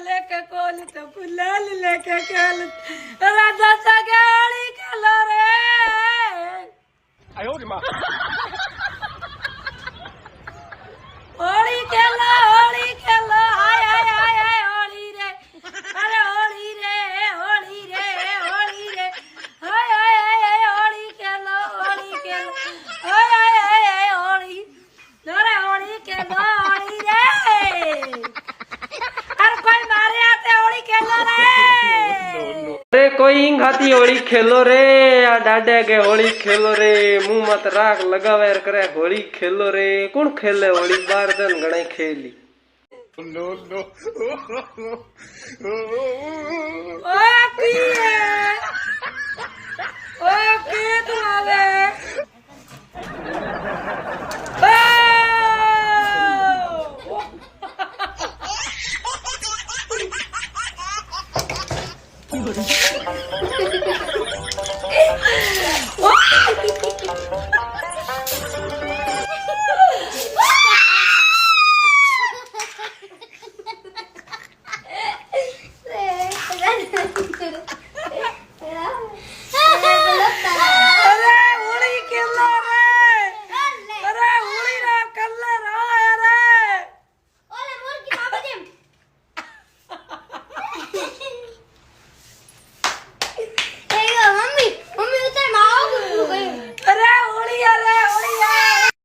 लेके कोली तो गुलाल लेके खेल राजा सगाड़ी खेलो रे आयो रे माँ होली खेलो हाय हाय हाय हाय होली रे अरे होली रे होली रे होली रे हाय हाय हाय हाय होली खेलो हाय हाय हाय हाय होली अरे होली खेलो होली रे अरे कोई मारे आते होली खेलो रे अरे कोई इंग हाथी होली खेलो रे या डाडे के होली खेलो रे मुंह मत राख लगावे करे होली खेलो रे कौन खेले होली बार दिन घणे खेली नो नो ओ पिए ओ के तुम्हारे ओ